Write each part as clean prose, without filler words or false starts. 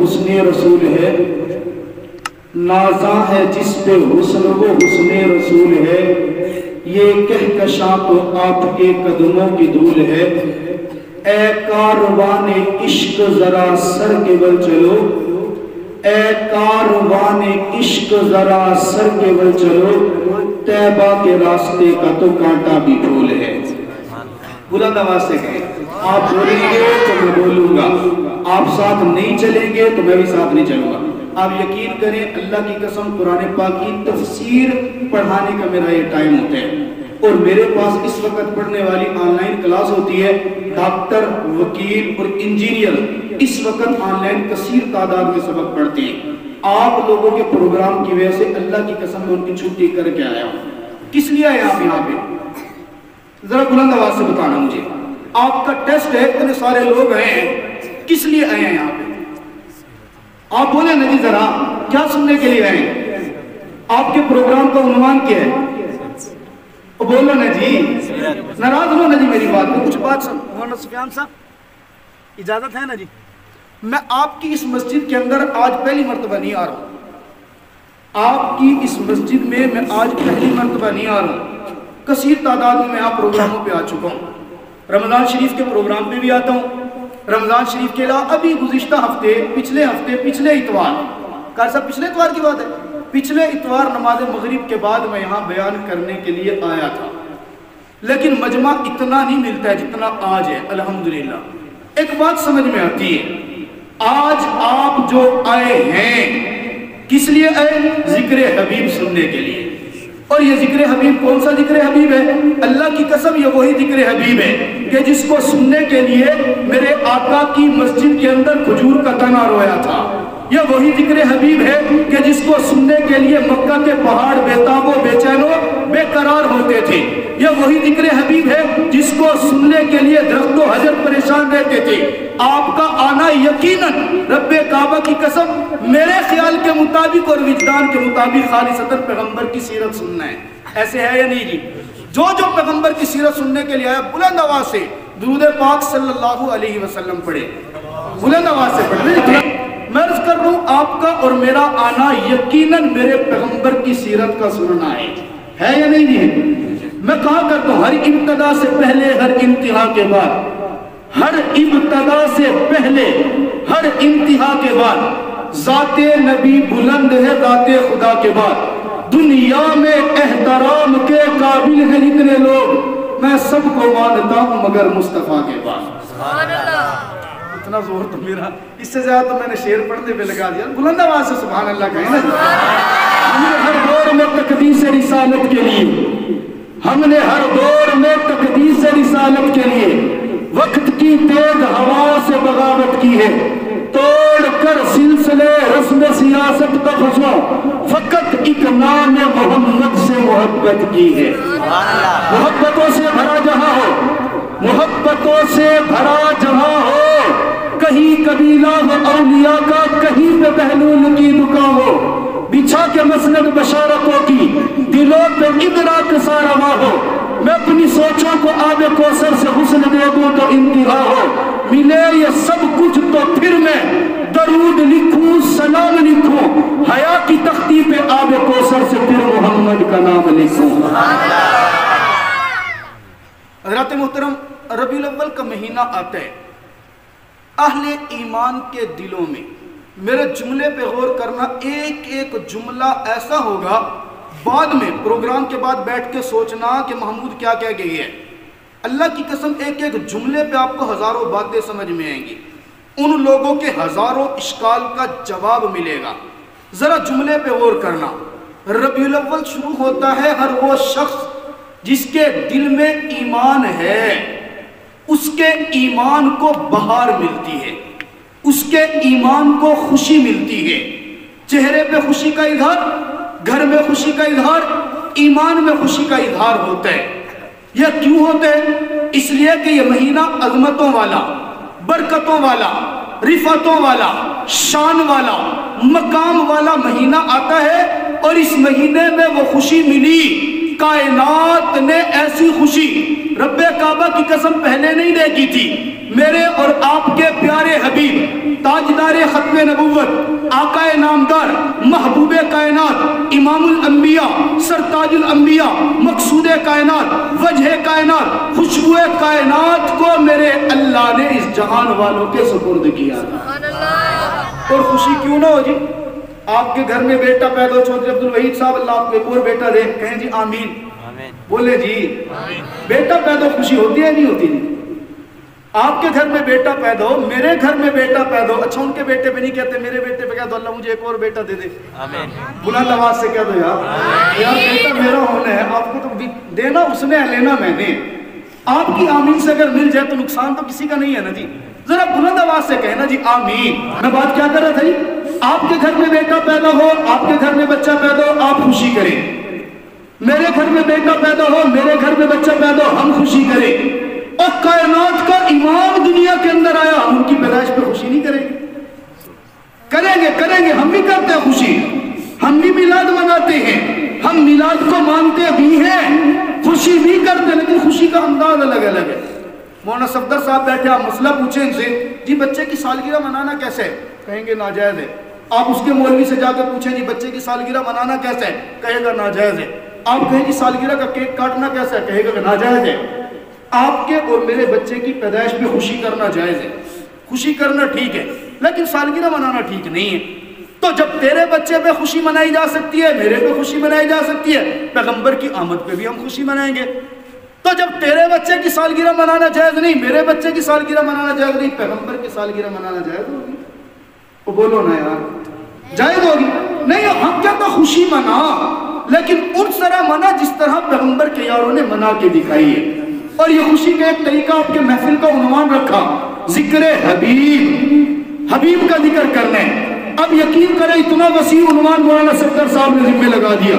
حسن رسول ہے، نازاں ہے جس پہ حسن وہ حسن رسول ہے، یہ کہکشاں تو آپ کے قدموں کی دھول ہے، اے کاروان عشق ذرا سر کے بل چلو، اے کاروان عشق ذرا سر کے بل چلو، طیبہ کے راستے کا تو کانٹا بھی پھول ہے۔ بلند آواز سے کہیں، آپ بولیں گے تو میں بولوں گا، آپ ساتھ نہیں چلیں گے تو میں بھی ساتھ نہیں چلوں گا۔ آپ یقین کریں، اللہ کی قسم قرآن پاک کی تفسیر پڑھانے کا میرا یہ ٹائم ہوتا ہے، اور میرے پاس اس وقت پڑھنے والی آن لائن کلاس ہوتی ہے، ڈاکٹر، وکیل اور انجینئر اس وقت آن لائن کثیر تعداد میں سبق پڑھتے ہیں۔ آپ لوگوں کے پروگرام کی وجہ سے اللہ کی قسم میں ان کی چھٹی کر کے آیا ہوں۔ کس لیے آئے آپ یہاں پہ؟ ذرا بلند آواز سے بتانا مجھے، آپ کا ٹیسٹ ہے، اتنے سارے لوگ ہیں، کس لیے آئے ہیں یہاں پہ؟ آپ بولیں نا جی، ذرا کیا سننے کے لیے آئے ہیں؟ آپ کے پروگرام کا عنوان کیا ہے؟ بولو نا جی، ناراض ہو نا جی میری بات میں، کچھ بات مولانا سفیان صاحب اجازت ہے نا جی؟ میں آپ کی اس مسجد کے اندر آج پہلی مرتبہ نہیں آ رہا ہوں، آپ کی اس مسجد میں میں آج پہلی مرتبہ نہیں آ رہا ہوں، کثیر تعداد میں آپ پروگراموں پہ آ چکا ہوں، رمضان شریف کے پروگرام پہ بھی آتا ہوں، رمضان شریف کے علاوہ ابھی گزشتہ ہفتے، پچھلے اتوار، کہا صاحب پچھلے اتوار کی بات ہے، پچھلے اتوار نماز مغرب کے بعد میں یہاں بیان کرنے کے لیے آیا تھا، لیکن مجمع اتنا نہیں ملتا ہے جتنا آج ہے الحمدللہ۔ ایک بات سمجھ میں آتی ہے، آج آپ جو آئے ہیں کس لیے آئے؟ ذکر حبیب سننے کے لیے، اور یہ ذکر حبیب کون سا ذکر حبیب ہے؟ اللہ کی قسم یہ وہی ذکر حبیب ہے کہ جس کو سننے کے لیے میرے آقا کی مسجد کے اندر کھجور کا تنا رویا تھا، یہ وہی ذکر حبیب ہے کہ جس کو سننے کے لیے مکہ کے پہاڑ بےتاب و بے چین و بے قرار ہوتے تھے، یہ وہی ذکر حبیب ہے جس کو سننے کے لیے درخت و حجر پریشان رہتے تھے۔ آپ کا آنا یقیناً رب کعبہ کی قسم میرے خیال کے مطابق اور وجدان کے مطابق خالصتاً پیغمبر کی سیرت سننا ہے، ایسے ہے یا نہیں جی؟ جو پیغمبر کی سیرت سننے کے لیے آیا بلند آواز سے درود پاک صلی اللہ علیہ وسلم پڑھے، بلند آواز سے پڑھے۔ میں عرض کر رہا ہوں آپ کا اور میرا آنا یقیناً میرے پیغمبر کی سیرت کا سننا ہے یا نہیں ہے؟ میں کہا کرتا ہوں ہر ابتدا سے پہلے ہر انتہا کے بعد، ہر ابتدا سے پہلے ہر انتہا کے بعد ذات نبی بلند ہے ذات خدا کے بعد، دنیا میں احترام کے قابل ہیں اتنے لوگ، میں سب کو مانتا ہوں مگر مصطفیٰ کے بعد۔ سبحان اللہ، اتنا زور تو میرا، اس سے زیادہ تو میں نے شعر پڑھنے پہ لگا دیا، بلند آواز سے سبحان اللہ کہیں نا۔ ہم نے ہر دور میں تقدیس رسالت کے لیے، ہم نے ہر دور میں تقدیس رسالت کے لیے وقت کی تیز ہوا سے بغاوت کی ہے، توڑ کر سلسلے رسم سیاست کا خسو فقط ایک نام محمد سے محبت کی ہے۔ محبتوں سے بھرا جہاں ہو، محبتوں سے بھرا جہاں ہو، کہیں قبیلہ ہو اولیاء کا، کہیں پہ بہلول کی دکان ہو، بچھا کے مسند بشارتوں کی دلوں پہ ادراک ساروا ہو، میں اپنی سوچوں کو آب کوثر سے حسن دے دوں تو انتہا ہو، ملے یہ سب کچھ تو پھر میں درود لکھوں سلام لکھوں، حیا کی تختی پہ آب کوثر سے پھر محمد کا نام لکھوں۔ حضرات محترم، ربیع الاول کا مہینہ آتا ہے، اہل ایمان کے دلوں میں میرے جملے پہ غور کرنا، ایک ایک جملہ ایسا ہوگا بعد میں پروگرام کے بعد بیٹھ کے سوچنا کہ محمود کیا کہہ گئی ہے، اللہ کی قسم ایک ایک جملے پہ آپ کو ہزاروں باتیں سمجھ میں آئیں گی، ان لوگوں کے ہزاروں اشکال کا جواب ملے گا۔ ذرا جملے پہ غور کرنا، ربیع الاول شروع ہوتا ہے ہر وہ شخص جس کے دل میں ایمان ہے، اس کے ایمان کو بہار ملتی ہے، اس کے ایمان کو خوشی ملتی ہے، چہرے پہ خوشی کا اظہار، گھر میں خوشی کا اظہار، ایمان میں خوشی کا اظہار ہوتا ہے۔ یہ کیوں ہوتا ہے؟ اس لیے کہ یہ مہینہ عظمتوں والا، برکتوں والا، رفعتوں والا، شان والا، مقام والا مہینہ آتا ہے، اور اس مہینے میں وہ خوشی ملی، کائنات نے ایسی خوشی رب کعبہ کی قسم پہلے نہیں دیکھی تھی، میرے اور آپ کے پیارے حبیب تاجدار ختم نبوت آقا نامدار محبوب کائنات امام الانبیاء سرتاج الانبیاء مقصود کائنات وجہ کائنات خوشبو کائنات کو میرے اللہ نے اس جہان والوں کے سپرد کیا تھا۔ اور خوشی کیوں نہ ہو جی؟ آپ کے گھر میں بیٹا پیدا ہو، چودھری عبدالوحید صاحب اللہ آپ کو ایک اور بیٹا دے، کہیں جی آمین، بولے جی بیٹا پیدا خوشی ہوتی ہے نہیں ہوتی؟ نہیں، آپ کے گھر میں بیٹا پیدا ہو، میرے گھر میں بیٹا پیدا ہو، اچھا ان کے بیٹے پہ نہیں کہتے، میرے بیٹے پہ کہہ دو اللہ مجھے ایک اور بیٹا دے دے، بلند آواز سے کہہ دو یار بیٹا میرا ہونا ہے، آپ کو تو دینا اس نے لینا میں نے، آپ کی آمین سے اگر مل جائے تو نقصان تو کسی کا نہیں ہے نا جی، ذرا بلند آواز سے کہنا جی آمین۔ میں بات کیا کر رہا تھا جی؟ آپ کے گھر میں بیٹا پیدا ہو، آپ کے گھر میں بچہ پیدا ہو، آپ خوشی کریں، میرے گھر میں بیٹا پیدا ہو، میرے گھر میں بچہ پیدا ہو، ہم خوشی کریں، اور کائنات کا امام دنیا کے اندر آیا، ہم ان کی پیدائش پہ خوشی نہیں کریں گے؟ کریں گے، ہم بھی کرتے ہیں خوشی، ہم بھی میلاد مناتے ہیں، ہم میلاد کو مانتے بھی ہیں، خوشی بھی کرتے ہیں، لیکن خوشی کا انداز الگ الگ ہے۔ مولانا صفدر صاحب بیٹھے، آپ مسئلہ پوچھیں ان سے جی بچے کی سالگرہ منانا کیسے ہے؟ کہیں گے ناجائز ہے۔ آپ اس کے مولوی سے جا کے پوچھیں جی بچے کی سالگرہ منانا کیسے ہے؟ کہے گا ناجائز ہے۔ آپ کہیں جی سالگرہ کا کیک کاٹنا کیسے ہے؟ کہے گا کہ ناجائز ہے۔ آپ کے اور میرے بچے کی پیدائش میں خوشی کرنا جائز ہے، خوشی کرنا ٹھیک ہے، لیکن سالگرہ منانا ٹھیک نہیں ہے۔ تو جب تیرے بچے پہ خوشی منائی جا سکتی ہے، میرے پہ خوشی منائی جا سکتی ہے، پیغمبر کی آمد پہ بھی ہم خوشی منائیں گے۔ تو جب تیرے بچے کی سالگرہ منانا جائز نہیں، میرے بچے کی سالگرہ منانا جائز نہیں، پیغمبر کی سالگرہ منانا جائز ہوگی؟ وہ بولو نا یار، جائز ہوگی؟ نہیں، ہم کہتا خوشی منا، لیکن اس طرح منا جس طرح پیغمبر کے یاروں نے منا کے دکھائی ہے۔ اور یہ خوشی کا ایک طریقہ آپ کے محفل کا عنوان رکھا، ذکر حبیب، حبیب کا ذکر کرنے۔ اب یقین کریں اتنا وسیع عنوان مولانا صفدر صاحب نے ذمہ لگا دیا،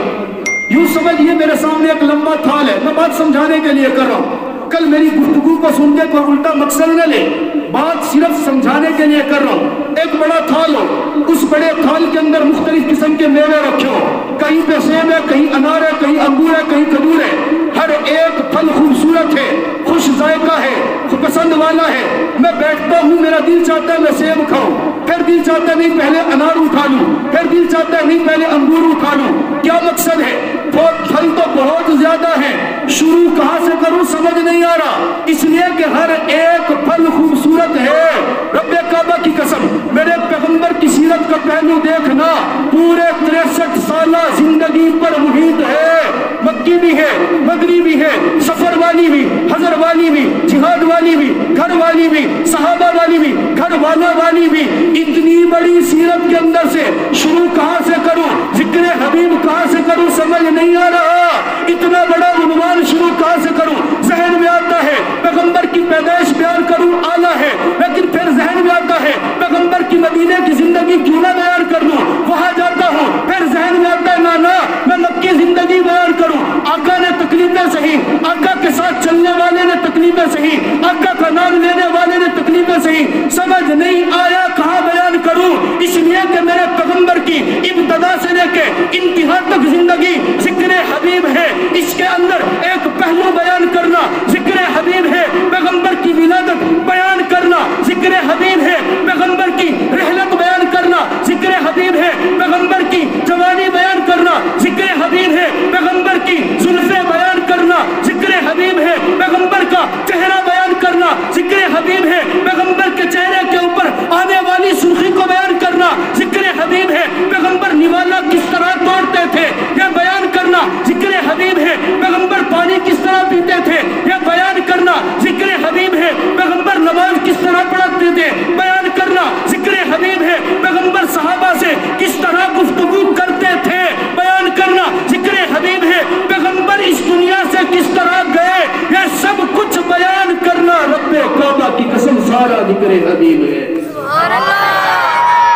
یوں سمجھئے میرے سامنے ایک لمبا تھال ہے، میں بات سمجھانے کے لیے کر رہا ہوں، کل میری گفتگو کو سن کے کوئی الٹا مقصد نہ لے، بات صرف سمجھانے کے لیے کر رہا ہوں۔ ایک بڑا تھال ہو، اس بڑے تھال کے اندر مختلف قسم کے میوے رکھے ہو، کہیں پہ سیب ہے، کہیں انار ہے، کہیں انگور ہے، کہیں کھجور ہے، ہر ایک پھل خوبصورت ہے، خوش ذائقہ ہے، پسند والا ہے۔ میں بیٹھتا ہوں، میرا دل چاہتا ہے میں سیب کھاؤں، پھر دل چاہتا ہے نہیں پہلے انار اٹھا لوں، پھر دل چاہتا ہے نہیں پہلے انگور اٹھا لوں۔ کیا مقصد ہے؟ پھل تو بہت زیادہ ہیں، شروع کہاں سے کروں سمجھ نہیں آ رہا، اس لیے کہ ہر ایک پھل خوبصورت ہے۔ رب کعبہ کی قسم، میرے پیغمبر کی سیرت کا پہلو دیکھنا، پورے 63 سالہ زندگی پر محیط ہے، مکی بھی ہے، مدنی بھی ہے، سفر والی بھی، حضر والی بھی، جہاد والی بھی، گھر والی بھی، صحابہ والی بھی، گھر والا والی بھی۔ اتنی بڑی سیرت کے اندر سے شروع کہاں سے کروں، ذکر حبیب کہاں سے کروں سمجھ نہیں آ رہا، اتنا بڑا عنوان شروع کہاں سے کروں۔ ذہن میں آتا ہے پیغمبر کی پیدائش بیان کروں، آلہ ہے، لیکن پھر ذہن میں آتا ہے پیغمبر کی مدینے کی زندگی کیوں نہ بیان کر لوں، وہاں جاتا ہوں، پھر ذہن میں آتا ہے نانا میں مکی زندگی بیان کروں۔ آقا نے تکلیفیں سہی، آقا کے ساتھ چلنے والے نے تکلیفیں سہی، آقا کا نام لینے والے نے تکلیفیں سہی، سمجھ نہیں آیا کہاں بیان کروں، اس لیے کہ میرے پیغمبر کی ابتدا سے لے کے انتہا تک زندگی ذکر حبیب ہے۔ اس کے اندر ایک پہلو بیان کرنا ذکر حبیب ہے، پیغمبر کی ولادت بیان کرنا ذکر حبیب ہے، پیغمبر کی رحلت بیان کرنا ذکر حبیب ہے، پیغمبر کی جوانی بیان کرنا ذکر حبیب ہے، پیغمبر کی زلفیں بیان کرنا ذکر حبیب ہے، پیغمبر کا چہرہ بیان کرنا ذکر حبیب ہے، پیغمبر کے چہرے کے اوپر آنے والی سرخی کو بیان کرنا ذکر حبیب ہے، پیغمبر نوالا کس طرح توڑتے تھے یہ بیان کرنا ذکر حبیب ہے، پیغمبر پانی کس طرح پیتے تھے یہ بیان کرنا ذکر حبیب ہے، پیغمبر نماز کس طرح پڑھتے تھے بیان کرنا ذکر حبیب ہے، پیغمبر صحابہ سے کس طرح گفتگو کرتے تھے بیان کرنا ذکر حبیب ہے، پیغمبر اس دنیا سے کس طرح گئے یہ سب کچھ بیان کرنا رب کعبہ کی قسم سارا ذکر حبیب ہے۔ سبحان اللہ،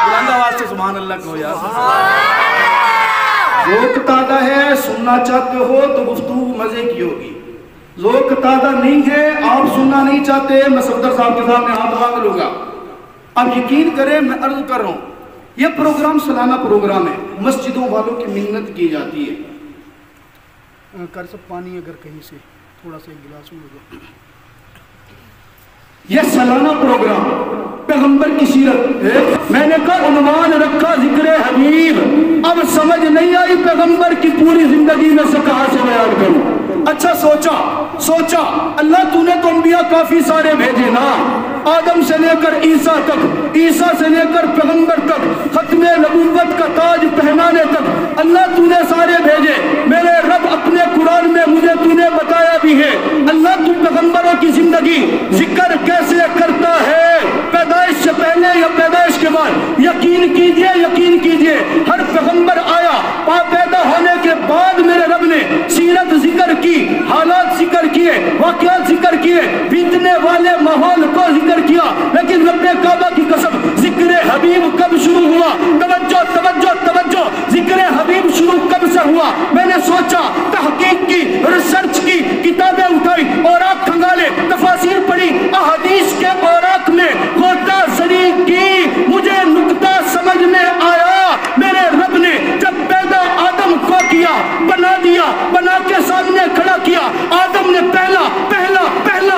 بلند آواز سے سبحان اللہ کہو یار۔ ذوق تازہ ہے، سننا چاہتے ہو تو گفتگو مزے کی ہوگی، ذوق تازہ نہیں ہے، آپ سننا نہیں چاہتے، میں صفدر صاحب کے سامنے ہاتھ مانگ لوں گا۔ اب یقین کریں میں عرض کر رہا ہوں، یہ پروگرام سالانہ پروگرام ہے، مسجدوں والوں کی منت کی جاتی ہے۔ کر سب پانی اگر کہیں سے تھوڑا سا ایک گلاس میں ہوگا، یہ سالانہ پروگرام پیغمبر کی سیرت ہے. میں نے کہا عنوان رکھا ذکر حبیب. اب سمجھ نہیں آئی پیغمبر کی پوری زندگی میں سے کہاں سے بیان کروں. اچھا سوچا اللہ تو نے تو انبیاء کافی سارے بھیجے نا, آدم سے لے کر عیسیٰ تک, عیسیٰ سے لے کر پیغمبر تک, ختم نبوت کا تاج پہنانے تک اللہ تو نے سارے بھیجے. میرے رب اپنے قرآن میں مجھے تو نے بتایا بھی ہے اللہ تو پیغمبروں کی زندگی ذکر کیسے کرتا ہے, پیدائش سے پہلے یا پیدائش کے بعد. یقین کیجئے ہر پیغمبر آیا پیدا ہونے کے بعد میرے رب نے سیرت ذکر کی, حالات ذکر کیے, واقعات ذکر کیے, بیتنے والے ماحول کو ذکر کیا. لیکن رب کعبہ کی قسم ذکر حبیب کب شروع ہوا؟ توجہ ذکر حبیب شروع کب سے ہوا؟ میں نے سوچا, تحقیق کی, ریسرچ کی, کتابیں اٹھائی, اوراق کھنگالے, تفاسیر پڑھی, احادیث کے اوراق میں غوطہ زنی کی. مجھے نکتہ سمجھ میں آیا میرے رب نے جب پیدا آدم کو کیا, بنا دیا, بنا کے سامنے کھڑا کیا, آدم نے پہلا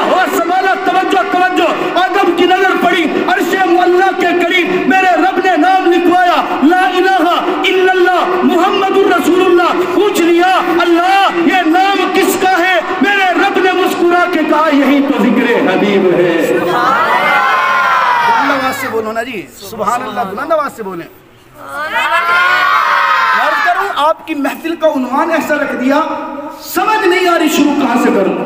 ہوا سنبھالا. توجہ آدم کی نظر پڑی عرش معلیٰ کے قریب, میرے رب نے نام لکھوایا لا الہ الا اللہ محمد الرسول اللہ. پوچھ لیا اللہ یہ نام کس کا ہے؟ میرے رب نے مسکرا کے کہا یہی تو ذکر حبیب ہے. بلند آواز سے بولو نا جی, سبحان اللہ, بلند آواز سے بولیں. عرض کروں آپ کی محفل کا عنوان ایسا رکھ دیا, سمجھ نہیں آ رہی شروع کہاں سے کروں.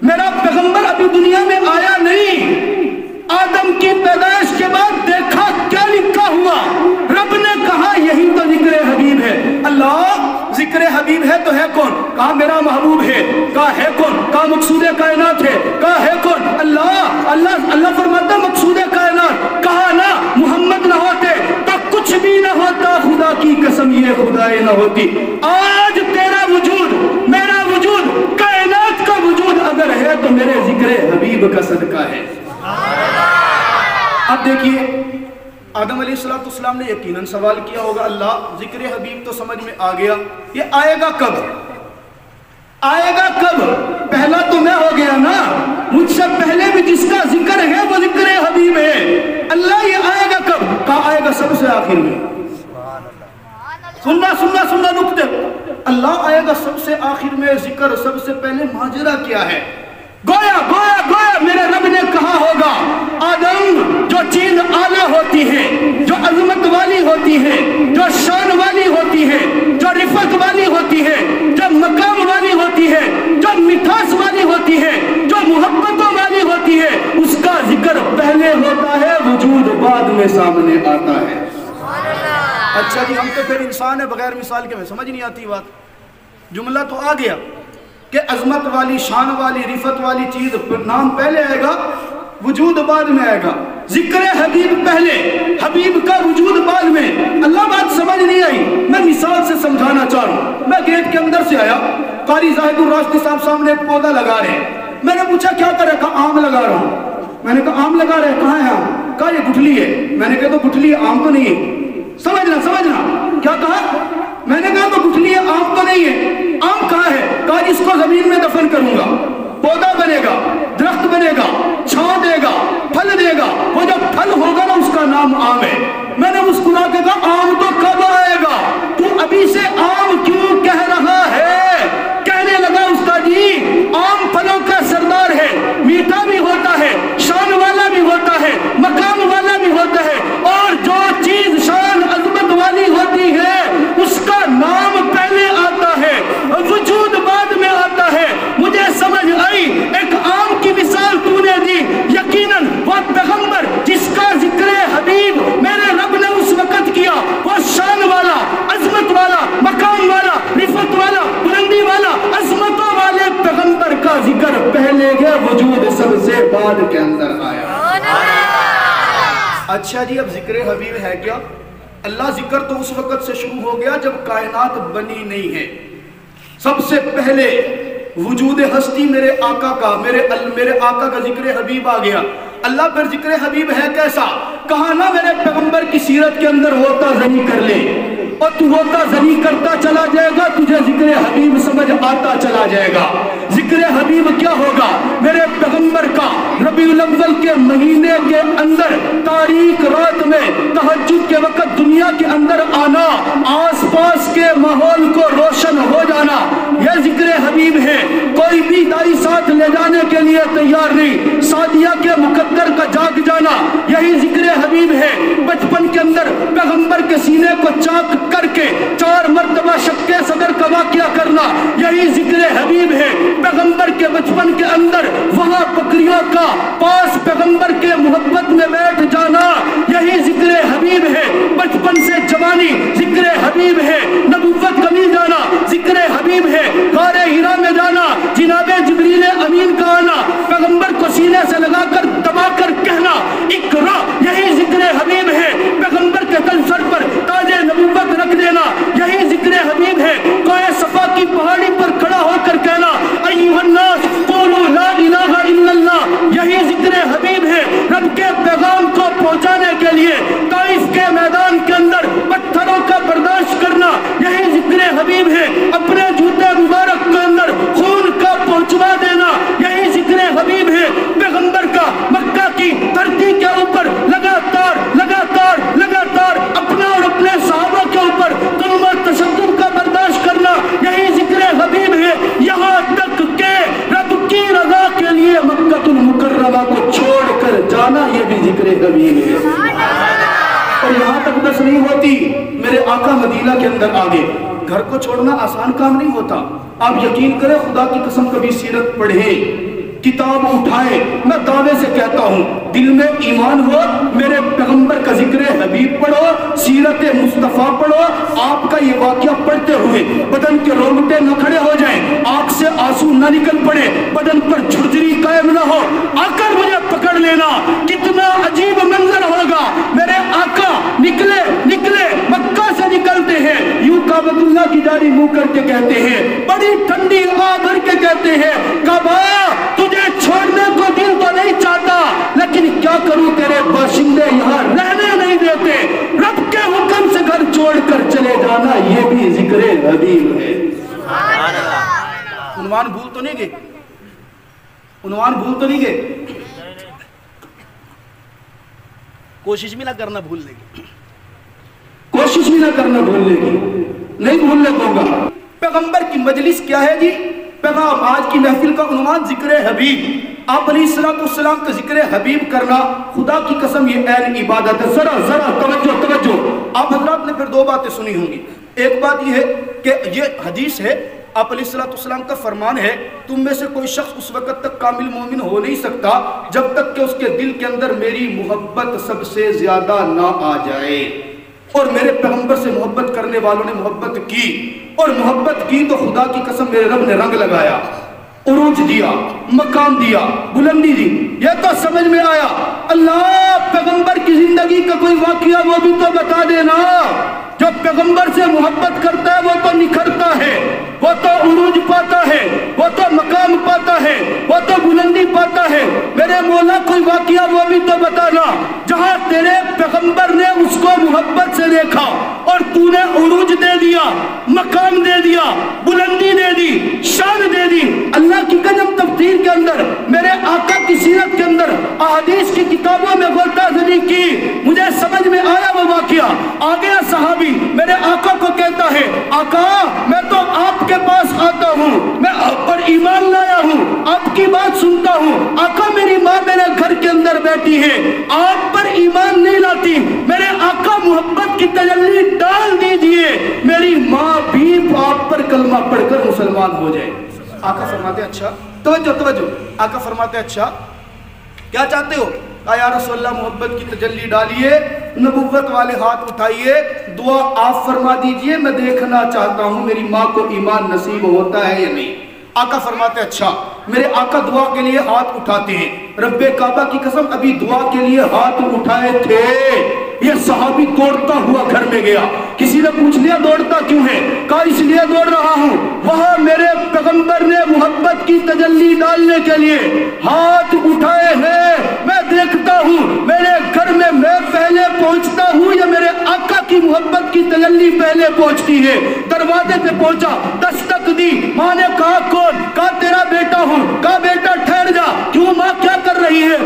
میرا پیغمبر ابھی دنیا میں آیا نہیں, آدم کی پیدائش کے بعد دیکھا کیا لکھا ہوا, رب نے کہا یہی تو ذکر حبیب ہے. اللہ ذکر حبیب ہے تو ہے کون؟ کہا میرا محبوب ہے. کہا ہے کون؟ کہا مقصود کائنات ہے. کہا ہے کون؟ اللہ فرماتا مقصود کائنات. کہا نا محمد نہ ہوتے تو کچھ بھی نہ ہوتا, خدا کی قسم یہ خدائے نہ ہوتی. آج تیرا وجود, میرا وجود, کائنات کا وجود اگر ہے تو میرے ذکر حبیب کا صدقہ ہے. اب دیکھیے آدم علیہ السلام نے یقیناً سوال کیا ہوگا اللہ ذکر حبیب تو سمجھ میں آ گیا, یہ آئے گا کب؟ پہلا تو میں ہو گیا نا, مجھ سے پہلے بھی جس کا ذکر ہے وہ ذکر حبیب ہے. اللہ یہ آئے گا کب؟ کہا آئے گا سب سے آخر میں. سننا نکتے, اللہ آئے گا سب سے آخر میں. ذکر سب سے پہلے ماجرا کیا ہے؟ گویا میرے رب نے کہا ہوگا آدم جو چیز اعلیٰ ہوتی ہے, جو عظمت والی ہوتی ہے, جو شان والی ہوتی ہے, جو رفعت والی ہوتی ہے, جو مقام والی ہوتی ہے, جو مٹھاس والی ہوتی ہے, جو محبتوں والی ہوتی ہے, اس کا ذکر پہلے ہوتا ہے, وجود بعد میں سامنے آتا ہے. اچھا جی ہم تو پھر انسان ہے بغیر مثال کے, میں سمجھ نہیں آتی بات. جملہ تو آ گیا کہ عظمت والی, شان والی, رفعت والی چیز نام پہلے آئے گا, وجود بعد میں آئے گا. ذکر حبیب پہلے, حبیب کا وجود بعد میں. اللہ بات سمجھ نہیں آئی, میں مثال سے سمجھانا چاہ رہا ہوں. میں گیٹ کے اندر سے آیا, قاری زاہد الراشدی صاحب سامنے ایک پودا لگا رہے ہیں. میں نے پوچھا کیا کر رہا؟ کہا آم لگا رہا ہوں. میں نے کہا آم لگا رہے, کہاں ہے آم؟ کہا یہ گٹھلی ہے. میں نے کہا تو گٹھلی ہے, آم تو نہیں ہے. سمجھنا کیا کہا؟ میں نے کہا تو گٹھلی ہے, آم تو نہیں ہے. آم کہاں ہے؟ کہا اس کو زمین میں دفن کروں گا, پودا بنے گا, درخت بنے گا, چھاؤں دے گا, پھل دے گا. وہ جب پھل ہوگا نا اس کا نام آم ہے. میں نے مسکرا کے کہا آم تو کب آئے گا, تو ابھی سے آم کیوں کہہ رہا ہے؟ کہنے لگا استاد جی آم پھلوں کا سردار ہے, میٹھا بھی ہوتا ہے, شان والا بھی ہوتا ہے, مقام والا بھی ہوتا ہے, اور جو چیز شان عظمت والی ہوتی ہے اس کا نام پہلے آتا ہے, وجود بعد میں آتا ہے. مجھے سمجھ آئی ایک آم کی مثال تو نے دی. یقیناً وہ پیغمبر جس کا ذکر حبیب میرے رب نے اس وقت کیا, وہ شان والا, عظمت والا, مقام والا, رفعت والا, بلندی والا, عظمتوں والے پیغمبر کا ذکر پہلے گیا, وجود سب سے بعد کے اندر آیا. اچھا جی اب ذکر حبیب ہے کیا؟ اللہ ذکر تو اس وقت سے شروع ہو گیا جب کائنات بنی نہیں ہے. سب سے پہلے وجود ہستی میرے آقا کا, میرے آقا کا ذکر حبیب آ گیا. اللہ پر ذکر حبیب ہے کیسا؟ کہا نا میرے پیغمبر کی سیرت کے اندر ہوتا زنی کر لے, اور تو ہوتا زنی کرتا چلا جائے گا, تجھے ذکر حبیب سمجھ آتا چلا جائے گا. ذکر حبیب کیا ہوگا؟ میرے پیغمبر کا رب ربیع الاول کے مہینے کے اندر تاریک رات میں تہجد کے وقت دنیا کے اندر آنا، آس پاس کے ماحول کو روشن ہو جانا، یہ ذکر حبیب ہے۔ کوئی بھی دائی ساتھ لے جانے کے لیے تیار نہیں، سعدیہ کے مقدر کا جاگ جانا یہی ذکر حبیب ہے۔ بچپن کے اندر پیغمبر کے سینے کو چاک کر کے 4 مرتبہ شق صدر کا واقعہ کرنا یہی ذکر حبیب ہے۔ پیغمبر کے بچپن کے اندر وہاں بکریوں کا پاس پیغمبر کے محبت میں بیٹھ جانا یہی ذکر حبیب ہے۔ بچپن سے جوانی ذکر حبیب ہے۔ نبوت کا مل جانا ذکر حبیب ہے۔ غار ہرا میں جانا، جناب جبریل امین کا آنا، پیغمبر کو سینے سے لگا کر دبا کر کہنا اقرا یہی ذکر حبیب ہے۔ پیغمبر کے تن سر پر تاج نبوت رکھ دینا یہی ذکر حبیب ہے۔ کوہ صفا کی پہاڑی پر کھڑا ہو کر کہنا ایھا الناس قولوا لا الہ الا اللہ یہی ذکر حبیب ہے۔ رب کے پیغام کو پہنچانے کے لیے طائف کے میدان کے اندر پتھروں کا برداشت کرنا یہی ذکر حبیب ہے۔ اپنے جوتے مبارک کے اندر خون کا پہنچوا دینا یہی ذکر حبیب ہے۔ پیغمبر کا مکہ کی دھرتی کے اوپر لگاتار اپنا اور اپنے صحابہ کے اوپر ظلم و تشدد کا برداشت کرنا یہی ذکر حبیب ہے۔ یہاں تک کہ رب کی رضا کے لیے مکہ المکرمہ کو چھوڑ کر جانا یہ بھی ذکر حبیب ہے۔ اور یہاں تک بس نہیں ہوتی، میرے آقا مدینہ کے اندر آگے گھر کو چھوڑنا آسان کام نہیں ہوتا۔ آپ یقین کریں، خدا کی قسم کبھی سیرت پڑھیں، کتاب اٹھائے، میں دعوے سے کہتا ہوں دل میں ایمان ہو، میرے پیغمبر کا ذکر حبیب پڑھو، سیرت مصطفیٰ پڑھو، آپ کا یہ واقعہ پڑھتے ہوئے بدن کے رونگٹے نہ کھڑے ہو جائیں، آنکھ سے آنسو نہ نکل پڑے، بدن پر جھرجھری قائم نہ ہو، آ کر مجھے پکڑ لینا۔ کتنا عجیب منظر ہوگا، میرے آقا نکلے مکہ سے نکلتے ہیں، یوں کعبۃ اللہ کی جاری منہ کر کے کہتے ہیں، بڑی ٹھنڈی ہوا بھر کے کہتے ہیں کعبہ تجھے چھوڑنے کو دل تو نہیں چاہتا، لیکن کیا کروں تیرے باشندے یہاں رہنے نہیں دیتے، رب کے حکم سے گھر چھوڑ کر چلے جانا یہ بھی ذکر حبیب ہے۔ عنوان بھول تو نہیں گئے؟ کوشش بھی نہ کرنا بھولنے کی، نہیں بھولنے دوں گا۔ پیغمبر کی مجلس کیا ہے جی؟ پیغام آج کی محفل کا عنوان ذکر حبیب۔ آپ علیہ السلام کا ذکر حبیب کرنا خدا کی قسم یہ عین عبادت ہے۔ ذرا توجہ، آپ حضرات نے پھر 2 باتیں سنی ہوں گی۔ ایک بات یہ ہے کہ یہ حدیث ہے، آپ علیہ السلام کا فرمان ہے، تم میں سے کوئی شخص اس وقت تک کامل مومن ہو نہیں سکتا جب تک کہ اس کے دل کے اندر میری محبت سب سے زیادہ نہ آ جائے۔ اور میرے پیغمبر سے محبت کرنے والوں نے محبت کی، اور محبت کی تو خدا کی قسم میرے رب نے رنگ لگایا، عروج دیا، مقام دیا، بلندی دی۔ یہ تو سمجھ میں آیا، اللہ پیغمبر کی زندگی کا کوئی واقعہ وہ بھی تو بتا دینا۔ جو پیغمبر سے محبت کرتا ہے وہ تو نکھرتا ہے، وہ تو عروج پاتا ہے، وہ تو مقام پاتا ہے، وہ تو بلندی پاتا ہے۔ میرے مولا کوئی واقعہ وہ بھی تو بتانا جہاں تیرے پیغمبر نے اس کو محبت سے دیکھا اور تو نے عروج دے دیا، مقام دے دیا، بلندی دے دی، شان دے دی۔ اللہ کی قدم تفسیر کے اندر، میرے آقا کی سیرت کے اندر، احادیث کی کتابوں میں غلطہ زنی کی، مجھے سمجھ میں آیا وہ واقعہ۔ آگے صحابی میرے آقا کو کہتا ہے، آقا میں تو آپ کے پاس آتا ہوں، میں آپ پر ایمان لایا ہوں، آپ کی بات سنتا ہوں، آقا میری ماں میرے گھر کے اندر بیٹھی ہے، آپ پر ایمان نہیں لاتی، میرے آقا محبت کی تجلی ڈال دیجئے، میری ماں بھی آپ پر کلمہ پڑھ کر مسلمان ہو جائے۔ آقا فرماتے اچھا، توجہ، آقا فرماتے اچھا کیا چاہتے ہو؟ یا رسول اللہ محبت کی تجلی ڈالیے، نبوت والے ہاتھ اٹھائیے، دعا آپ فرما دیجئے، میں دیکھنا چاہتا ہوں میری ماں کو ایمان نصیب ہوتا ہے یا نہیں۔ آقا فرماتے اچھا۔ میرے آقا دعا کے لیے ہاتھ اٹھاتے ہیں، رب کعبہ کی قسم ابھی دعا کے لیے ہاتھ اٹھائے تھے، یہ صحابی دوڑتا ہوا گھر میں گیا۔ کسی نے پوچھ لیا دوڑتا کیوں ہے؟ کہا اس لیے دوڑ رہا ہوں، وہاں میرے پیغمبر نے محبت کی تجلی ڈالنے کے لیے ہاتھ اٹھائے ہیں، میں دیکھتا ہوں میرے گھر میں میں پہلے پہنچتا ہوں یا میرے آقا کی محبت کی تجلی پہلے پہنچتی ہے۔ دروازے پہ پہنچا، دستک دی، ماں نے کہا کون؟ کہا تیرا بیٹا ہوں۔ کہا بیٹا ٹھہر جا، کیوں ماں کیا کر رہی ہے؟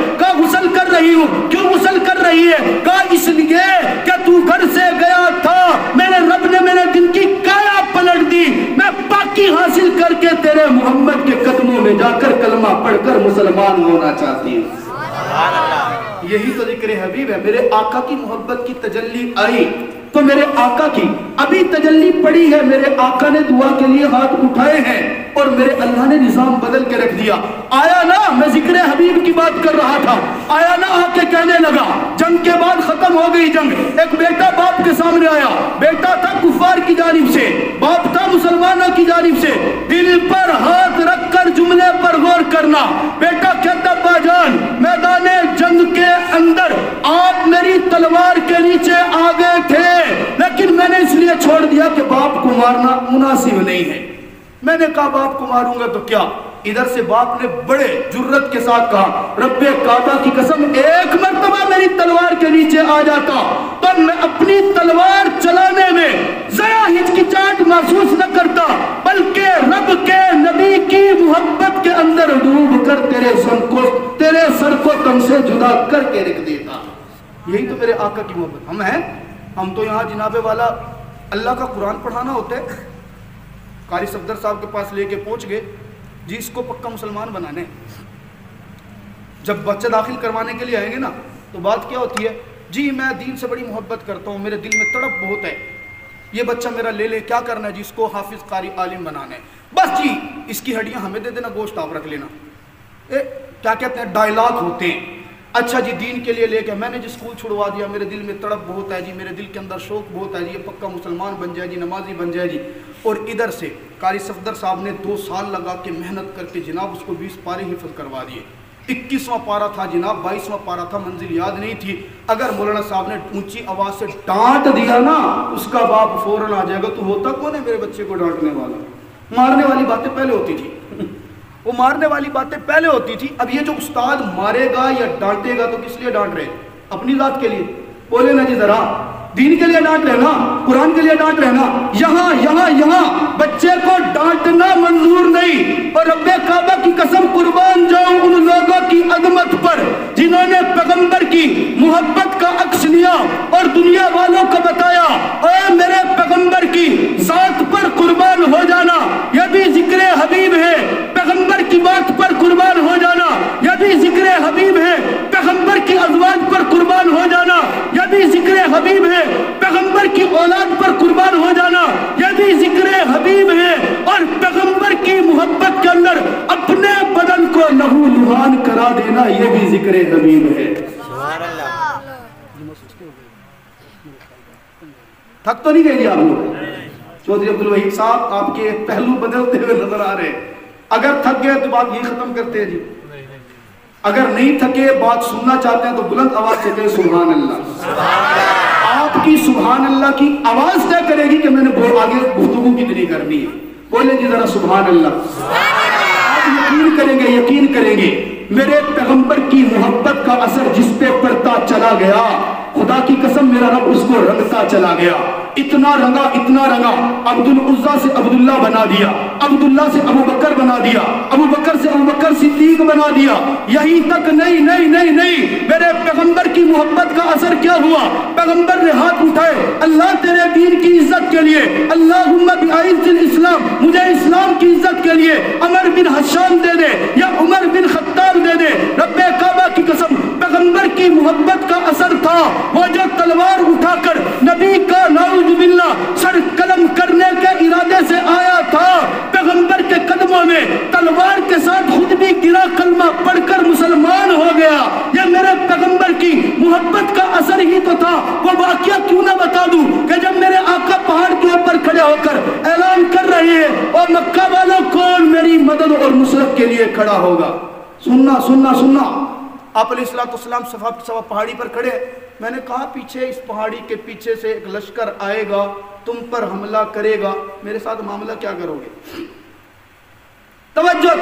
کیوں غسل کر رہی ہے؟ کہا اس لیے کہ تو گھر سے گیا تھا، میرے رب نے میرے دل کی کایا پلٹ دی، میں پاکی حاصل کر کے تیرے محمد کے قدموں میں جا کر کلمہ پڑھ کر مسلمان ہونا چاہتی ہوں۔ یہی تو ذکر حبیب ہے۔ میرے آقا کی محبت کی تجلی آئی تو میرے آقا کی ابھی تجلی پڑی ہے، میرے آقا نے دعا کے لیے ہاتھ اٹھائے ہیں اور میرے اللہ نے نظام بدل کے رکھ دیا۔ آیا نا، میں ذکر حبیب کی بات کر رہا تھا، آیا نا آ کے کہنے لگا، جنگ کے بعد ختم ہو گئی جنگ، ایک بیٹا باپ کے سامنے آیا، بیٹا تھا کفار کی جانب سے، باپ تھا مسلمانوں کی جانب سے، دل پر ہاتھ رکھ کر جملے پر غور کرنا۔ بیٹا کہتا ابا جان، میدان جنگ کے اندر آپ میری تلوار کے نیچے آگے تھے، لیکن میں نے اس لیے چھوڑ دیا کہ باپ کو مارنا مناسب نہیں ہے۔ میں نے کہا باپ کو ماروں گا تو کیا؟ ادھر سے باپ نے بڑے جرت کے ساتھ کہا، رب کعبہ کی قسم ایک مرتبہ میری تلوار کے نیچے آ جاتا تو میں اپنی تلوار چلانے میں ذرا ہچکچاہٹ محسوس نہ کرتا، بلکہ رب کے نبی کی محبت کے اندر ڈوب کر تیرے سر کو تن سے جدا کر کے رکھ دیتا۔ یہی تو میرے آقا کی محبت ہم ہیں۔ ہم تو یہاں جناب والا اللہ کا قرآن پڑھانا ہوتا ہے، قاری صفدر صاحب کے پاس لے کے پہنچ گئے، جی اس کو پکا مسلمان بنانے۔ جب بچہ داخل کروانے کے لیے آئیں گے نا تو بات کیا ہوتی ہے، جی میں دین سے بڑی محبت کرتا ہوں، میرے دل میں تڑپ بہت ہے، یہ بچہ میرا لے لے، کیا کرنا ہے جی؟ اس کو حافظ قاری عالم بنانا ہے، بس جی اس کی ہڈیاں ہمیں دے دینا، گوشت آپ رکھ لینا۔ کیا کہتے ہیں، ڈائلاگ ہوتے ہیں۔ اچھا جی دین کے لیے لے کے میں نے جی اسکول چھڑوا دیا، میرے دل میں تڑپ بہت ہے جی، میرے دل کے اندر شوق بہت ہے جی، یہ پکا مسلمان بن جائے جی، نمازی بن جائے جی۔ اور ادھر سے قاری صفدر صاحب نے 2 سال لگا کے محنت کر کے جناب اس کو 20 پارے حفظ کروا دیے۔ 21واں پارا تھا جناب، 22واں پارا تھا، منزل یاد نہیں تھی۔ اگر مولانا صاحب نے اونچی آواز سے ڈانٹ دیا نا، اس کا باپ فوراً آ جائے گا، تو ہوتا کون ہے میرے بچے کو ڈانٹنے والا؟ مارنے والی باتیں پہلے ہوتی تھی، وہ مارنے والی باتیں پہلے ہوتی تھی۔ اب یہ جو استاد مارے گا یا ڈانٹے گا تو کس لیے ڈانٹ رہے؟ اپنی ذات کے لیے؟ بولے نا جی ذرا، دین کے لیے ڈانٹ رہے نا، قرآن کے لیے ڈانٹ رہے نا۔ یہاں بچے کو ڈانٹنا منظور نہیں۔ اور رب کعبہ کی قسم قربان جاؤں ان لوگوں کی عظمت پر جنہوں نے پیغمبر کی محبت کا عکس لیا اور دنیا والوں کو بتایا، اے میرے پیغمبر کی ذات پر قربان ہو جانا یہ بھی ذکر حبیب ہے، پیغمبر کی بات پر قربان ہو جانا یہ بھی ذکر حبیب ہے، پیغمبر کی ازواج پر قربان ہو جانا یہ بھی ذکر حبیب ہے، پیغمبر کی اولاد پر قربان ہو جانا یہ بھی ذکر حبیب ہے، اور پیغمبر کی محبت کے اندر اپنے بدن کو لہو لہان کرا دینا یہ بھی ذکر حبیب ہے۔ سبحان اللہ۔ تھک تو نہیں گئے جی آپ لوگ؟ چودھری عبدالوحید صاحب آپ کے پہلو بدلتے ہوئے نظر آ رہے ہیں۔ اگر تھک گئے تو بات یہ ختم کرتے ہیں جی، اگر نہیں تھکے بات سننا چاہتے ہیں تو بلند آواز سے کہیں سبحان اللہ۔ آپ کی سبحان اللہ کی آواز طے کرے گی کہ میں نے آگے گفتگو کتنی کرنی ہے۔ بولیں جی ذرا سبحان اللہ۔ آپ یقین کریں گے میرے پیغمبر کی محبت کا اثر جس پہ پڑتا چلا گیا، خدا کی قسم میرا رب اس کو رنگتا چلا گیا، اتنا رنگا عبد العزا سے عبداللہ بنا دیا، عبداللہ سے ابو بکر بنا دیا، ابو بکر سے ابو بکر صدیق بنا دیا۔ یہی تک نہیں، میرے پیغمبر کی محبت کا اثر کیا ہوا؟ پیغمبر نے ہاتھ اٹھائے، اللہ تیرے دین کی عزت کے لیے، اللہم بعز الاسلام، مجھے اسلام کی عزت کے لیے عمر بن حشام دے دے یا عمر بن خطاب دے دے۔ رب کعبہ کی قسم پیغمبر کی محبت کا اثر تھا وہ جو تلوار اٹھا کر نبی کا نعوذ باللہ سر قلم کرنے کے ارادے سے آیا تھا، پیغمبر کے قدموں میں تلوار کے ساتھ خود بھی گرا، کلمہ پڑھ کر مسلمان ہو گیا۔ یہ میرے پیغمبر کی محبت کا اثر ہی تو تھا۔ وہ واقعہ کیوں نہ بتا دوں کہ جب میرے آقا پہاڑ کے اوپر کھڑے ہو کر اعلان کر رہے ہیں اور مکہ والوں کون میری مدد اور نصرت کے لیے کھڑا ہوگا؟ سننا آپ علیہ السلام صفا پہاڑی پر کھڑے۔ میں نے کہا پیچھے اس پہاڑی کے پیچھے سے ایک لشکر آئے گا، تم پر حملہ کرے گا، میرے ساتھ معاملہ کیا کرو گے؟ توجہ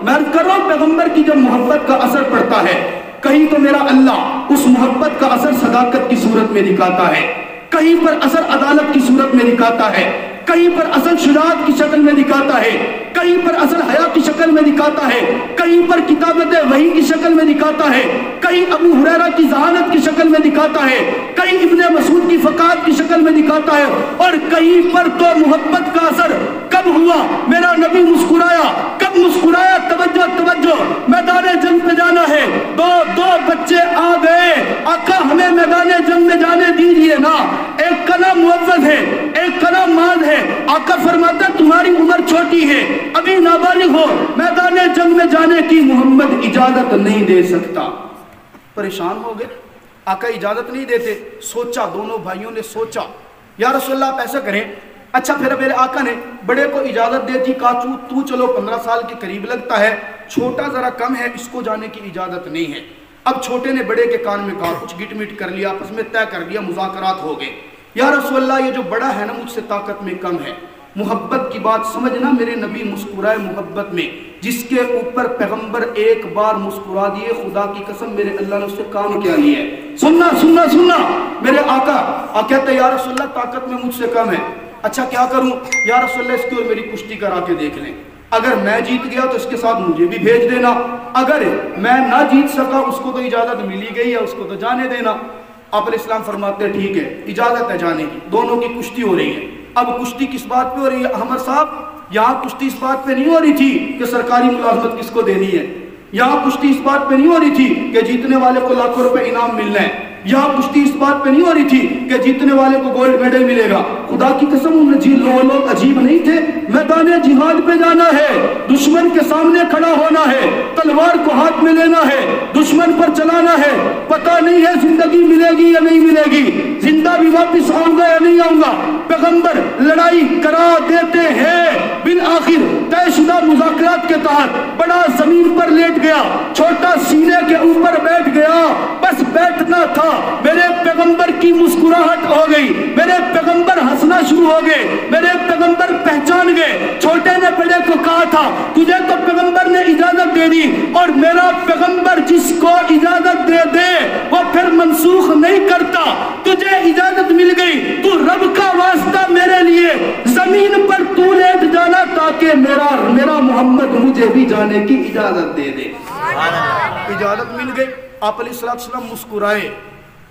میں کر رہا ہوں، پیغمبر کی جب محبت کا اثر پڑتا ہے کہیں تو میرا اللہ اس محبت کا اثر صداقت کی صورت میں دکھاتا ہے، کہیں پر اثر عدالت کی صورت میں دکھاتا ہے، کہیں پر اصل شجاعت کی شکل میں دکھاتا ہے، کہیں پر اصل حیا کی شکل میں دکھاتا ہے، کہیں پر کتابت وحی کی شکل میں دکھاتا ہے، کہیں ابو ہریرہ کی ذہانت کی شکل میں دکھاتا ہے، کہیں ابن مسعود کی فقاہت کی شکل میں دکھاتا ہے، اور کہیں پر تو محبت کا اثر کب ہوا؟ میرا نبی مسکرایا، کب مسکرایا؟ توجہ توجہ، میدان جنگ پہ جانا ہے، دو بچے آ گئے، آقا ہمیں میدان جنگ میں جانے دیجئے نا، ایک کا نام معوذ ہے، ایک کا نام معاذ ہے، آقا فرماتا تمہاری عمر چھوٹی ہے، ابھی نابالغ ہو، میدان جنگ میں جانے کی محمد اجازت نہیں دے سکتا۔ پریشان ہو گئے، آقا اجازت نہیں دیتے۔ سوچا، دونوں بھائیوں نے سوچا، یا رسول اللہ آپ ایسا کریں، اچھا پھر میرے آقا نے بڑے کو اجازت دے دی، کہا تو چلو 15 سال کے قریب لگتا ہے، چھوٹا ذرا کم ہے، اس کو جانے کی اجازت نہیں ہے۔ اب چھوٹے نے بڑے کے کان میں کہا، کچھ گٹ مٹ کر لیا، آپس میں طے کر لیا، مذاکرات ہو گئے، یا رسول اللہ یہ جو بڑا ہے نا مجھ سے طاقت میں کم ہے، محبت کی بات سمجھنا، میرے نبی مسکرائے محبت میں، جس کے اوپر پیغمبر ایک بار مسکرا دیے، خدا کی قسم میرے اللہ نے اس سے کام کیا لیا ہے۔ سننا سننا سننا، میرے آقا کہتے ہیں یا رسول اللہ طاقت میں مجھ سے کم ہے، اچھا کیا کروں؟ یا رسول اللہ اس کی اور میری کشتی کرا کے دیکھ لیں، اگر میں جیت گیا تو اس کے ساتھ مجھے بھی بھیج دینا، اگر میں نہ جیت سکا اس کو تو اجازت ملی گئی ہے، اس کو تو جانے دینا۔ آپ علیہ السلام فرماتے ہیں ٹھیک ہے، اجازت ہے جانے کی۔ دونوں کی کشتی ہو رہی ہے۔ اب کشتی کس بات پہ ہو رہی ہے احمد صاحب؟ یہاں کشتی اس بات پہ نہیں ہو رہی تھی کہ سرکاری ملازمت کس کو دینی ہے، یہاں کشتی اس بات پہ نہیں ہو رہی تھی کہ جیتنے والے کو لاکھوں روپے انعام ملنا ہے، یہاں کشتی اس بات پہ نہیں ہو رہی تھی کہ جیتنے والے کو گولڈ میڈل ملے گا۔ خدا کی قسم لوگ عجیب نہیں تھے، میدان جہاد پہ جانا ہے، دشمن کے سامنے کھڑا ہونا ہے، تلوار کو ہاتھ میں لینا ہے، دشمن پر چلانا ہے، پتہ نہیں ہے زندگی ملے گی یا نہیں ملے گی، زندہ بھی واپس آؤں گا یا نہیں آؤں گا۔ پیغمبر لڑائی کرا دیتے ہیں، بالآخر طے شدہ مذاکرات کے تحت بڑا زمین پر لیٹ گیا، چھوٹا سینے کے اوپر بیٹھ گیا، بس بیٹھنا تھا۔ میرے پیغمبر کی مسکراہٹ ہو گئی، میرے پیغمبر ہنسنا شروع ہو گئے، میرے پیغمبر پہچان گئے۔ چھوٹے نے بڑے کو کہا تھا تجھے تو پیغمبر نے اجازت دے دی، اور میرا پیغمبر جس کو اجازت دے دے وہ پھر منسوخ نہیں کرتا، تجھے اجازت مل گئی، تو رب کا واسطہ میرے لیے زمین پر تو لیٹ جانا تاکہ میرا محمد مجھے بھی جانے کی اجازت دے دے۔ اجازت مل گئی، آپ علیہ السلام مسکرائے۔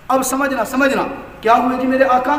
اب سمجھنا کیا ہوئے جی؟ میرے آقا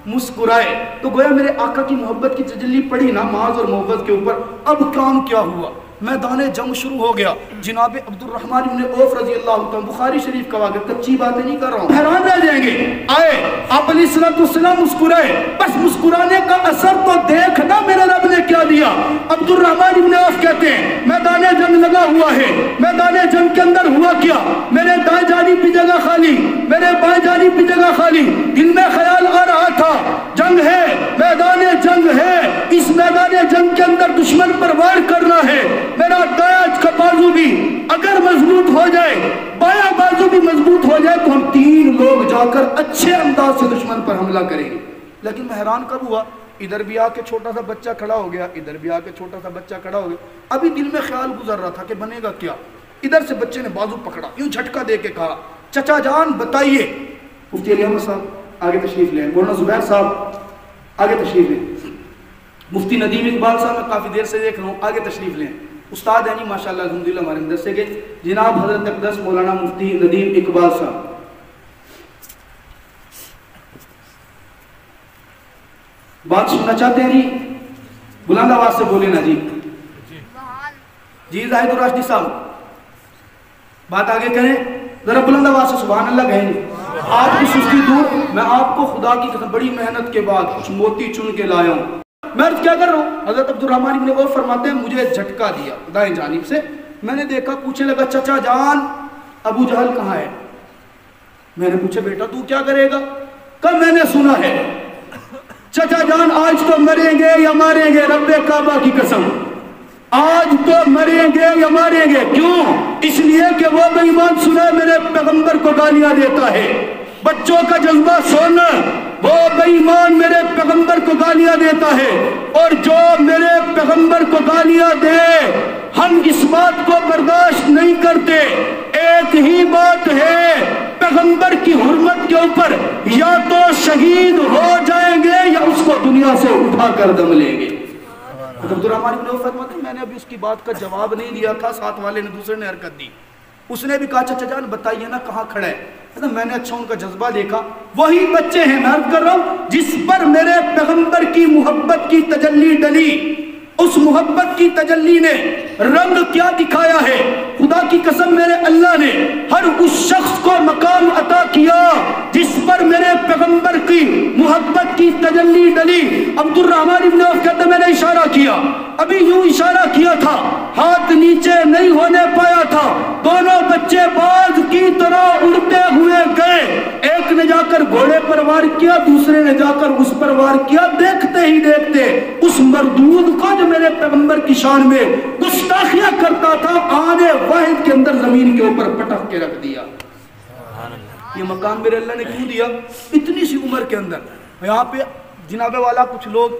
مسکرائے تو گویا میرے آقا کی محبت کی تجلی پڑی نا معاذ اور محبت کے اوپر۔ اب کام کیا ہوا؟ میدان جنگ شروع ہو گیا۔ جناب عبد الرحمن بن عوف رضی اللہ عنہ، بخاری شریف کا واقعہ، کچی باتیں نہیں کر رہا ہوں، حیران رہ جائیں گے۔ آئے آپ علیہ السلام مسکرائے، بس مسکرانے کا اثر تو دیکھنا میرے رب نے کیا دیا۔ عبد الرحمن بن عوف کہتے ہیں میدان جنگ لگا ہوا ہے، میدان جنگ کے اندر ہوا کیا، میرے دائیں جانب بھی جگہ خالی، میرے بائیں جانب بھی جگہ خالی، دل میں خیال آ رہا تھا جنگ ہے، میدان جنگ ہے، اس میدان جنگ کے اندر دشمن پر وار کرنا ہے، میرا دائیں کا بازو بھی اگر مضبوط ہو جائے، بایاں بازو بھی مضبوط ہو جائے تو ہم 3 لوگ جا کر اچھے انداز سے دشمن پر حملہ کریں گے۔ لیکن میں حیران کب ہوا، ادھر بھی آ کے چھوٹا سا بچہ کھڑا ہو گیا، ادھر بھی آ کے چھوٹا سا بچہ کھڑا ہو گیا۔ ابھی دل میں خیال گزر رہا تھا کہ بنے گا کیا۔ ادھر سے بچے نے بازو پکڑا، یوں جھٹکا دے کے کہا چچا جان بتائیے۔ مفتی علی احمد صاحب آگے تشریف لیں، مولانا زبیر صاحب آگے تشریف لیں، مفتی ندیم اقبال صاحب میں کافی دیر سے دیکھ رہا ہوں، آگے تشریف لیں، استاد ہیں جی ماشاءاللہ الحمدللہ ہمارے اندر سے گئے جناب حضرت اقدس مولانا مفتی ندیم اقبال صاحب۔ بات سننا چاہتے ہیں جی؟ بلند آواز سے بولے نا جی۔ جی زاہد الراشدی صاحب بات آگے کریں، ذرا بلند آواز سے سبحان اللہ کہیں گے۔ آج کی سستی دور، میں آپ کو خدا کی قسم بڑی محنت کے بعد کچھ موتی چن کے لایا ہوں۔ میں کیا کر رہا ہوں، حضرت عبد الرحمن بن عوف فرماتے ہیں مجھے جھٹکا دیا دائیں جانب سے، میں نے دیکھا، پوچھنے لگا چچا جان ابو جہل کہاں ہے؟ میں نے پوچھا بیٹا تو کیا کرے گا؟ کہا میں نے سنا ہے چچا جان آج تو مریں گے یا ماریں گے، رب کعبہ کی قسم آج تو مریں گے یا ماریں گے۔ کیوں؟ اس لیے کہ وہ بے ایمان سنا میرے پیغمبر کو گالیاں دیتا ہے، بچوں کا جذبہ سونا، وہ بے ایمان میرے پیغمبر کو گالیاں دیتا ہے، اور جو میرے پیغمبر کو گالیاں دے ہم ہم اس بات کو برداشت نہیں کرتے. ایک ہی بات ہے، پیغمبر کی حرمت کے اوپر یا تو شہید ہو جائیں گے یا اس کو دنیا سے اٹھا کر دم لیں گے. عبد الرحمن بن عوف فرماتے ہیں میں نے ابھی اس کی بات کا جواب نہیں دیا تھا، ساتھ والے نے دوسرے نے حرکت دی. اس نے بھی کہا چچا جان بتائیے نا کہاں کھڑا ہے. میں نے اچھا ان کا جذبہ دیکھا، وہی بچے ہیں، میں عرض کر رہا ہوں جس پر میرے پیغمبر کی محبت کی تجلی ڈلی. اس محبت کی تجلی نے رنگ کیا دکھایا ہے. خدا کی قسم میرے اللہ نے ہر اس شخص کو مقام عطا کیا جس پر میرے پیغمبر کی محبت کی تجلی ڈلی. عبد الرحمن بن عوف کہتے میں نے اشارہ کیا، ابھی یوں اشارہ کیا تھا، ہاتھ نیچے نہیں ہونے پایا تھا. دونوں بچے باز کی طرح اڑتے ہوئے گئے. ایک نے جا کر گھوڑے پر وار کیا، دوسرے نے جا کر اس پر وار کیا. دیکھتے ہی دیکھتے اس مردود کو جو میرے پیغمبر کی شان میں گستاخیاں کرتا تھا آنے واحد کے اندر زمین کے اوپر پٹک کے رکھ دیا. یہ مقام میرے اللہ نے کیوں دیا؟ اتنی سی عمر کے اندر. یہاں پہ جناب والا کچھ لوگ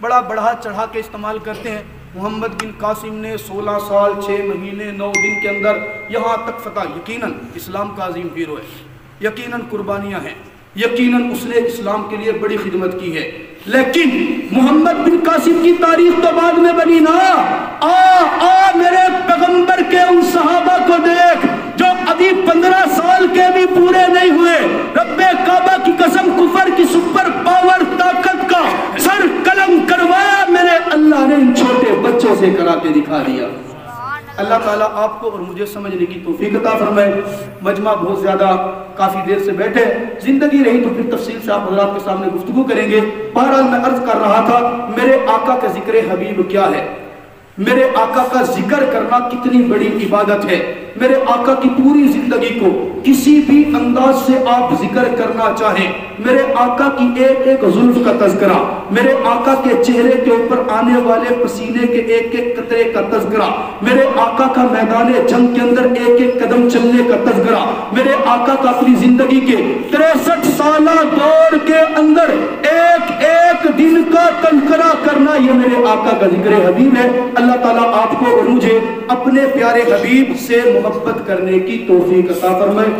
بڑا بڑھا چڑھا کے استعمال کرتے ہیں. محمد بن قاسم نے 16 سال 6 مہینے 9 دن کے اندر یہاں تک فتح. یقیناً اسلام کا عظیم ہیرو ہے، یقیناً قربانیاں ہیں، یقیناً اس نے اسلام کے لیے بڑی خدمت کی ہے. لیکن محمد بن قاسم کی تاریخ تو بعد میں بنی نا. میرے پیغمبر کے ان صحابہ کو دیکھ جو ابھی 15 سال کے بھی پورے نہیں ہوئے. رب کعبہ کی قسم کفر کی سپر پاور طاقت کا سر قلم کروایا میرے اللہ نے ان چھوٹے بچوں سے کرا کے دکھا دیا. اللہ تعالیٰ آپ کو اور مجھے سمجھنے کی توفیق عطا فرمائے. مجمع بہت زیادہ کافی دیر سے بیٹھے، زندگی رہی تو پھر تفصیل سے آپ حضرات کے سامنے گفتگو کریں گے. بہرحال میں عرض کر رہا تھا میرے آقا کا ذکر حبیب کیا ہے، میرے آقا کا ذکر کرنا کتنی بڑی عبادت ہے. میرے آقا کی پوری زندگی کو کسی بھی انداز سے آپ ذکر کرنا چاہیں، میرے آقا کی ایک ایک زلف کا تذکرہ، میرے آقا کے چہرے کے اوپر آنے والے پسینے کے ایک ایک قطرے کا تذکرہ، میرے آقا کا میدان جنگ کے اندر ایک ایک قدم چلنے کا تذکرہ، میرے آقا کا اپنی زندگی کے 63 سالہ دور کے اندر ایک ایک دن کا تذکرہ کرنا، یہ میرے آقا کا ذکر حبیب ہے. اللہ تعالیٰ آپ کو اور مجھے اپنے پیارے حبیب سے محبت کرنے کی توفیق عطا فرمائے.